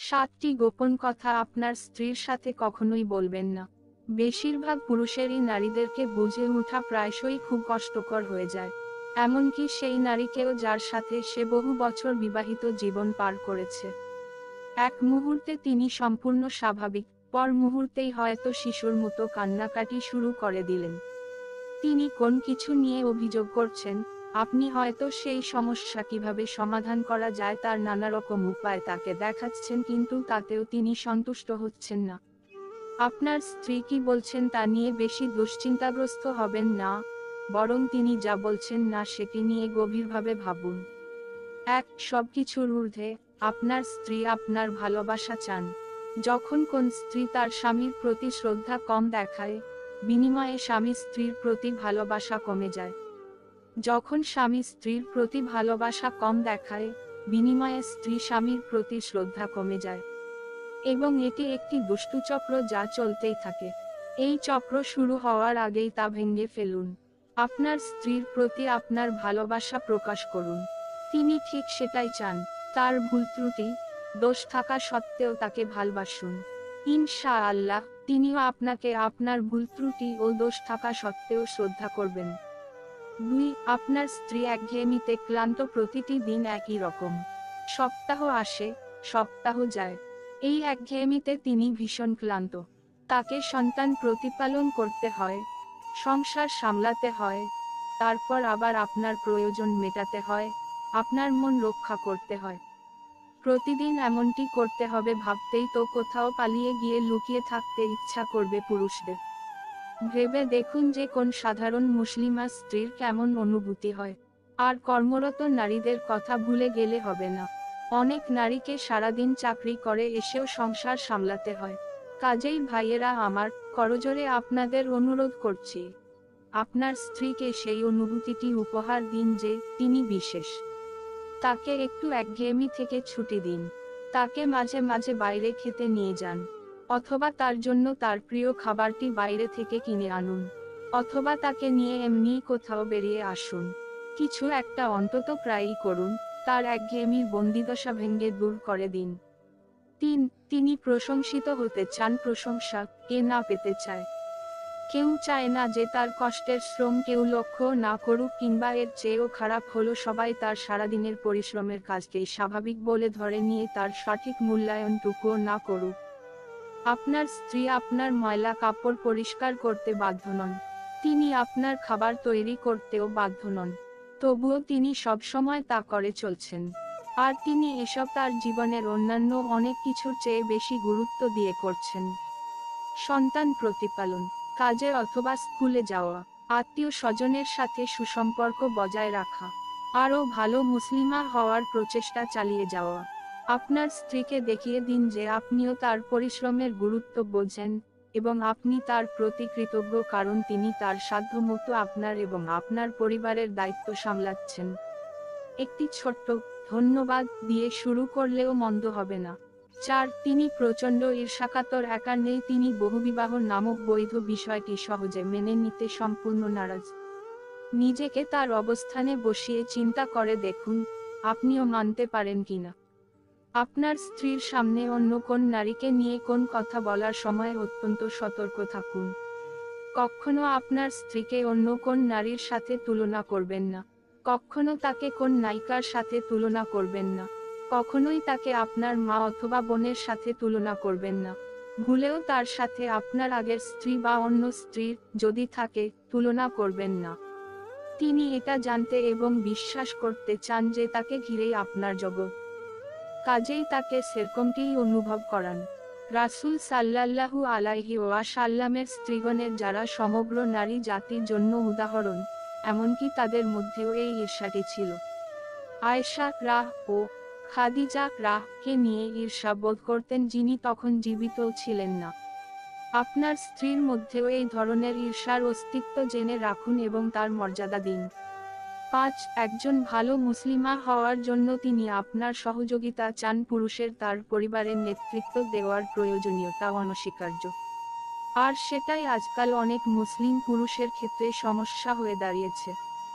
7টি গোপন কথা আপনার স্ত্রীর সাথে কখনোই বলবেন না। বেশিরভাগ পুরুষেরই নারীদেরকে বুঝে ওঠা প্রায়শই খুব কষ্টকর হয়ে যায়। এমনকি সেই নারীকেও যার সাথে সে বহু বছর বিবাহিত জীবন পার করেছে। এক মুহূর্তে তিনি সম্পূর্ণ স্বাভাবিক, পর মুহূর্তেই হয়তো শিশুর মতো কান্নাকাটি শুরু করে দিলেন। তিনি কোন কিছু নিয়ে অভিযোগ করছেন, আপনি হয়তো সেই সমস্যা কিভাবে সমাধান করা যায় তার নানা রকম উপায় তাকে দেখাচ্ছেন, কিন্তু তাতেও তিনি সন্তুষ্ট হচ্ছেন না। আপনার স্ত্রী কি বলছেন তা নিয়ে বেশি দুশ্চিন্তাগ্রস্ত হবেন না, বরং তিনি যা বলছেন না সেটি নিয়ে গভীরভাবে ভাবুন। সবকিছুর ঊর্ধ্বে, আপনার স্ত্রী আপনার ভালোবাসা চান। যখন কোন স্ত্রী তার স্বামীর প্রতি শ্রদ্ধা কম দেখায়, বিনিময়ে স্বামী স্ত্রীর প্রতি ভালোবাসা কমে যায়। যখন স্বামী স্ত্রীর প্রতি ভালোবাসা কম দেখায়, বিনিময়ে স্ত্রী স্বামীর প্রতি শ্রদ্ধা কমে যায়। এবং এটি একটি দুষ্টু চক্র যা চলতেই থাকে। এই চক্র শুরু হওয়ার আগেই তা ভেঙে ফেলুন। আপনার স্ত্রীর প্রতি আপনার ভালোবাসা প্রকাশ করুন। তিনি ঠিক সেটাই চান। তার ভুল ত্রুটি, দোষ থাকা সত্ত্বেও তাকে ভালবাসুন। ইনশাআল্লাহ, তিনিও আপনাকে আপনার ভুল ত্রুটি ও দোষ থাকা সত্ত্বেও শ্রদ্ধা করবেন। 2. আপনার স্ত্রী একঘেয়েমিতে ক্লান্ত, প্রতিটি দিন একই রকম। সপ্তাহ আসে, সপ্তাহ যায়। এই একঘেয়েমিতে তিনি ভীষণ ক্লান্ত। তাকে সন্তান প্রতিপালন করতে হয়, সংসার সামলাতে হয়, তারপর আবার আপনার প্রয়োজন মেটাতে হয়, আপনার মন রক্ষা করতে হয়। প্রতিদিন এমনটি করতে হবে ভাবতেই তো কোথাও পালিয়ে গিয়ে লুকিয়ে থাকতে ইচ্ছা করবে পুরুষদের। ভেবে দেখুন যে কোন সাধারণ মুসলিমা স্ত্রীর কেমন অনুভূতি হয়। আর কর্মরত নারীদের কথা ভুলে গেলে হবে না। অনেক নারীকে সারাদিন চাকরি করে এসেও সংসার সামলাতে হয়। কাজেই ভাইয়েরা আমার, করজোরে আপনাদের অনুরোধ করছি, আপনার স্ত্রীকে সেই অনুভূতিটি উপহার দিন যে তিনি বিশেষ। তাকে একটু একঘেয়েমি থেকে ছুটি দিন। তাকে মাঝে মাঝে বাইরে খেতে নিয়ে যান, অথবা তার জন্য তার প্রিয় খাবারটি বাইরে থেকে কিনে আনুন, অথবা তাকে নিয়ে এমনিই কোথাও বেরিয়ে আসুন। কিছু একটা অন্তত প্রায়ই করুন, তার একঘেয়েমির বন্দিদশা ভেঙে দূর করে দিন। 3. তিনি প্রশংসিত হতে চান। প্রশংসা কে না পেতে চায়? কেউ চায় না যে তার কষ্টের শ্রম কেউ লক্ষ্য না করুক, কিংবা এর চেয়েও খারাপ হলো সবাই তার সারাদিনের পরিশ্রমের কাজকেই স্বাভাবিক বলে ধরে নিয়ে তার সঠিক মূল্যায়নটুকুও না করুক। আপনার স্ত্রী আপনার ময়লা কাপড় পরিষ্কার করতে বাধ্য নন। তিনি আপনার খাবার তৈরি করতেও বাধ্য নন। তবুও তিনি সবসময় তা করে চলছেন। আর তিনি এসব তার জীবনের অন্যান্য অনেক কিছুর চেয়ে বেশি গুরুত্ব দিয়ে করছেন। সন্তান প্রতিপালন, কাজে অথবা স্কুলে যাওয়া, আত্মীয় স্বজনের সাথে সুসম্পর্ক বজায় রাখা, আরও ভালো মুসলিমা হওয়ার প্রচেষ্টা চালিয়ে যাওয়া। আপনার স্ত্রীকে দেখিয়ে দিন যে আপনিও তার পরিশ্রমের গুরুত্ব বোঝেন, এবং আপনি তার প্রতি কৃতজ্ঞ কারণ তিনি তার সাধ্যমতো আপনার এবং আপনার পরিবারের দায়িত্ব সামলাচ্ছেন। একটি ছোট্ট ধন্যবাদ দিয়ে শুরু করলেও মন্দ হবে না। 4. তিনি প্রচণ্ড ঈর্ষাকাতর। একা নেই, তিনি বহুবিবাহ নামক বৈধ বিষয়টি সহজে মেনে নিতে সম্পূর্ণ নারাজ। নিজেকে তার অবস্থানে বসিয়ে চিন্তা করে দেখুন, আপনিও মানতে পারেন কিনা। আপনার স্ত্রীর সামনে অন্য কোন নারীকে নিয়ে কোন কথা বলার সময় অত্যন্ত সতর্ক থাকুন। কখনো আপনার স্ত্রীকে অন্য কোন নারীর সাথে তুলনা করবেন না। কখনো তাকে কোন নায়িকার সাথে তুলনা করবেন না। কখনোই তাকে আপনার মা অথবা বোনের সাথে তুলনা করবেন না। ভুলেও তার সাথে আপনার আগের স্ত্রী বা অন্য স্ত্রীর, যদি থাকে, তুলনা করবেন না। তিনি এটা জানতে এবং বিশ্বাস করতে চান যে তাকে ঘিরেই আপনার জগৎ। কাজেই তাকে সেরকমটিই অনুভব করান। রাসূল সাল্লাল্লাহু আলাইহি ওয়াসাল্লামের স্ত্রীগণের যারা সমগ্র নারী জাতির জন্য উদাহরণ, এমনকি তাদের মধ্যেও এই ঈর্ষাটি ছিল। আয়েশা রাহ ও খাদিজা রাহকে নিয়ে ঈর্ষা বোধ করতেন যিনি তখন জীবিতও ছিলেন না। আপনার স্ত্রীর মধ্যেও এই ধরনের ঈর্ষার অস্তিত্ব জেনে রাখুন এবং তার মর্যাদা দিন। 5. একজন ভালো মুসলিমা হওয়ার জন্য তিনি আপনার সহযোগিতা চান। পুরুষের তার পরিবারের নেতৃত্ব দেওয়ার প্রয়োজনীয়তা অনস্বীকার্য। আর সেটাই আজকাল অনেক মুসলিম পুরুষের ক্ষেত্রে সমস্যা হয়ে দাঁড়িয়েছে।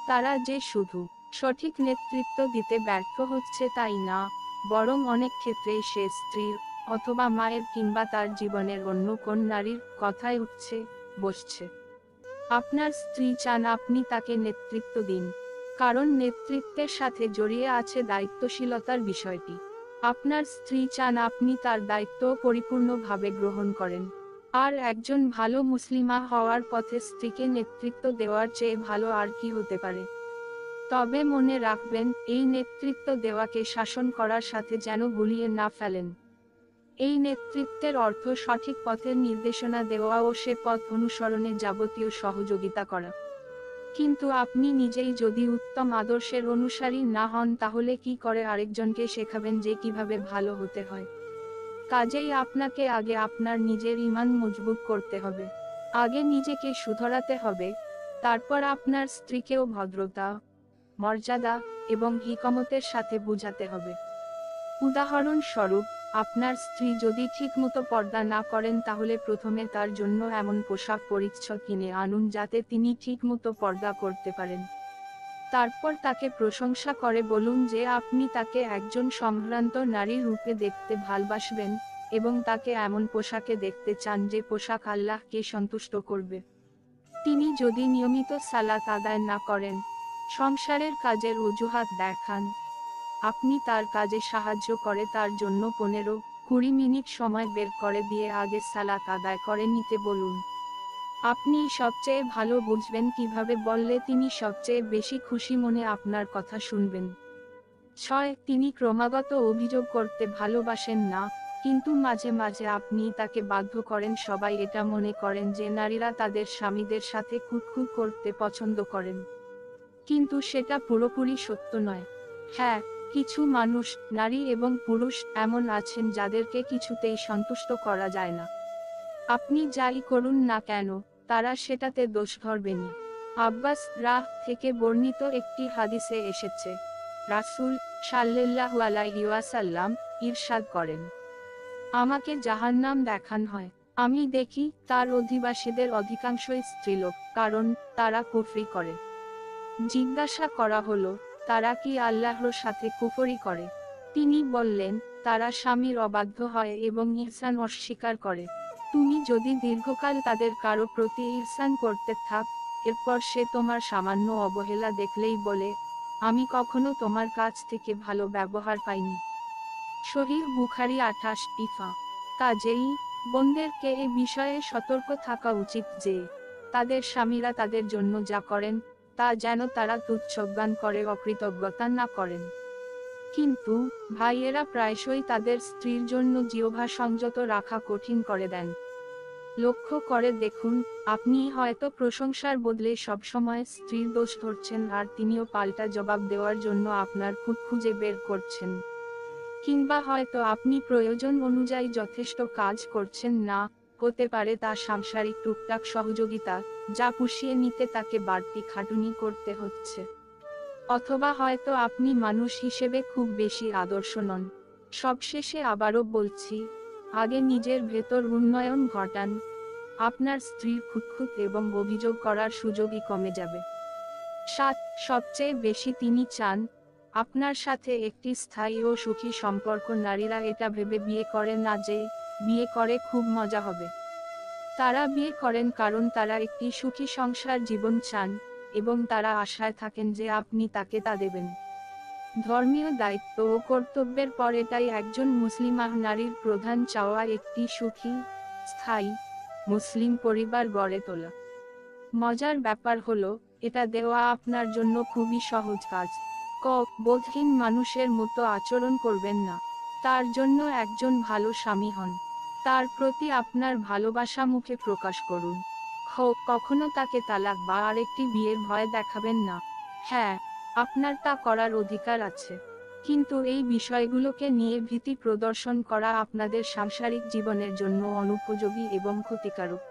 তারা যে শুধু সঠিক নেতৃত্ব দিতে ব্যর্থ হচ্ছে তাই না, বরং অনেক ক্ষেত্রেই সে স্ত্রীর অথবা মায়ের কিংবা তার জীবনের অন্য কোন নারীর কথায় উঠছে বসছে। আপনার স্ত্রী চান আপনি তাকে নেতৃত্ব দিন, কারণ নেতৃত্বের সাথে জড়িয়ে আছে দায়িত্বশীলতার বিষয়টি। আপনার স্ত্রী চান আপনি তার দায়িত্ব পরিপূর্ণভাবে গ্রহণ করেন। আর একজন ভালো মুসলিমা হওয়ার পথে স্ত্রীকে নেতৃত্ব দেওয়ার চেয়ে ভালো আর কি হতে পারে। তবে মনে রাখবেন, এই নেতৃত্ব দেওয়াকে শাসন করার সাথে যেন গুলিয়ে না ফেলেন। এই নেতৃত্বের অর্থ সঠিক পথের নির্দেশনা দেওয়া ও সে পথ অনুসরণে যাবতীয় সহযোগিতা করা। কিন্তু আপনি নিজেই যদি উত্তম আদর্শের অনুসারী না হন, তাহলে কি করে আরেকজনকে শেখাবেন যে কিভাবে ভালো হতে হয়? কাজেই আপনাকে আগে আপনার নিজের ঈমান মজবুত করতে হবে। আগে নিজেকে শুধরাতে হবে, তারপর আপনার স্ত্রীকেও ভদ্রতা, মর্যাদা এবং হিকমতের সাথে বুঝাতে হবে। উদাহরণস্বরূপ, আপনার স্ত্রী যদি ঠিকমতো পর্দা না করেন, তাহলে প্রথমে তার জন্য এমন পোশাক পরিচ্ছদ কিনে আনুন যাতে তিনি ঠিকমতো পর্দা করতে পারেন। তারপর তাকে প্রশংসা করে বলুন যে আপনি তাকে একজন সম্ভ্রান্ত নারী রূপে দেখতে ভালবাসবেন, এবং তাকে এমন পোশাকে দেখতে চান যে পোশাক আল্লাহকে সন্তুষ্ট করবে। তিনি যদি নিয়মিত সালাত আদায় না করেন, সংসারের কাজের অজুহাত দেখান, আপনি তার কাজে সাহায্য করে তার জন্য 15-20 মিনিট সময় বের করে দিয়ে আগে সালাত আদায় করে নিতে বলুন। আপনি সবচেয়ে ভালো বুঝবেন কিভাবে বললে তিনি সবচেয়ে বেশি খুশি মনে আপনার কথা শুনবেন। 6. তিনি ক্রমাগত অভিযোগ করতে ভালোবাসেন না, কিন্তু মাঝে মাঝে আপনি তাকে বাধ্য করেন। সবাই এটা মনে করেন যে নারীরা তাদের স্বামীদের সাথে খুঁতখুঁত করতে পছন্দ করেন, কিন্তু সেটা পুরোপুরি সত্য নয়। হ্যাঁ, কিছু মানুষ, নারী এবং পুরুষ, এমন আছেন যাদেরকে কিছুতেই সন্তুষ্ট করা যায় না। আপনি যাই করুন না কেন, তারা সেটাতে দোষ ধরবেনই। আব্বাস রাহ থেকে বর্ণিত একটি হাদিসে এসেছে, রাসূল সাল্লাল্লাহু আলাইহি ওয়াসাল্লাম ইরশাদ করেন, আমাকে জাহান্নাম দেখান হয়, আমি দেখি তার অধিবাসীদের অধিকাংশই স্ত্রীলোক, কারণ তারা কুফরি করে। জিজ্ঞাসা করা হলো, তারা কি আল্লাহর সাথে কুফরি করে? তিনি বললেন, তারা স্বামীর অবাধ্য হয় এবং ইহসান অস্বীকার করে। তুমি যদি দীর্ঘকাল তাদের কারো প্রতি ইহসান করতে থাক, এরপর সে তোমার সামান্য অবহেলা দেখলেই বলে, আমি কখনো তোমার কাছ থেকে ভালো ব্যবহার পাইনি। সহিহ বুখারী 28 ইফা। কাজেই বোনদেরকে এ বিষয়ে সতর্ক থাকা উচিত যে তাদের স্বামীরা তাদের জন্য যা করেন, তা যেন তারা তুচ্ছজ্ঞান করে অকৃতজ্ঞতা না করেন। কিন্তু ভাইয়েরা প্রায়শই তাদের স্ত্রীর জন্য জিহ্বা সংযত রাখা কঠিন করে দেন। লক্ষ্য করে দেখুন, আপনি হয়তো প্রশংসার বদলে সবসময় স্ত্রীর দোষ ধরছেন, আর তিনিও পাল্টা জবাব দেওয়ার জন্য আপনার খুঁত খুঁজে বের করছেন। কিংবা হয়তো আপনি প্রয়োজন অনুযায়ী যথেষ্ট কাজ করছেন না, হতে পারে তা সাংসারিক টুকটাক সহযোগিতা, যা পুষিয়ে নিতে তাকে বাড়তি খাটুনি করতে হচ্ছে। অথবা হয়তো আপনি মানুষ হিসেবে খুব বেশি আদর্শ নন। সবশেষে আবারও বলছি, আগে নিজের ভেতর উন্নয়ন ঘটান, আপনার স্ত্রীর খুঁতখুঁত এবং অভিযোগ করার সুযোগই কমে যাবে। 7. সবচেয়ে বেশি তিনি চান আপনার সাথে একটি স্থায়ী ও সুখী সম্পর্ক। নারীরা এটা ভেবে বিয়ে করে না যে বিয়ে করে খুব মজা হবে। তারা বিয়ে করেন কারণ তারা একটি সুখী সংসার জীবন চান, এবং তারা আশায় থাকেন যে আপনি তাকে তা দেবেন। ধর্মীয় দায়িত্ব ও কর্তব্যের পর এটাই একজন মুসলিমা নারীর প্রধান চাওয়া, একটি সুখী, স্থায়ী মুসলিম পরিবার গড়ে তোলা। মজার ব্যাপার হলো, এটা দেওয়া আপনার জন্য খুবই সহজ কাজ। বোধহীন মানুষের মতো আচরণ করবেন না। তার জন্য একজন ভালো স্বামী হন। তার প্রতি আপনার ভালোবাসা মুখে প্রকাশ করুন। কখনো তাকে তালাক বা আরেকটি বিয়ের ভয় দেখাবেন না। হ্যাঁ, আপনার তা করার অধিকার আছে, কিন্তু এই বিষয়গুলোকে নিয়ে ভীতি প্রদর্শন করা আপনাদের সাংসারিক জীবনের জন্য অনুপযোগী এবং ক্ষতিকারক।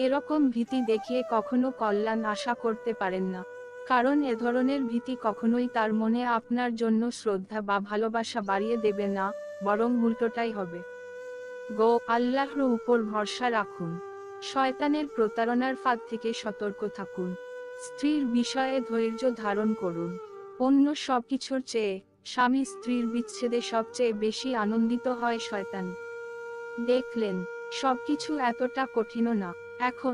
এরকম ভীতি দেখিয়ে কখনো কল্যাণ আশা করতে পারেন না, কারণ এ ধরনের ভীতি কখনোই তার মনে আপনার জন্য শ্রদ্ধা বা ভালোবাসা বাড়িয়ে দেবে না, বরং উল্টোটাই হবে। আল্লাহর উপর ভরসা রাখুন। শয়তানের প্রতারণার ফাঁদ থেকে সতর্ক থাকুন। স্ত্রীর বিষয়ে ধৈর্য ধারণ করুন। অন্য সবকিছুর চেয়ে স্বামী স্ত্রীর বিচ্ছেদে সবচেয়ে বেশি আনন্দিত হয় শয়তান। দেখলেন, সবকিছু এতটা কঠিনও না। এখন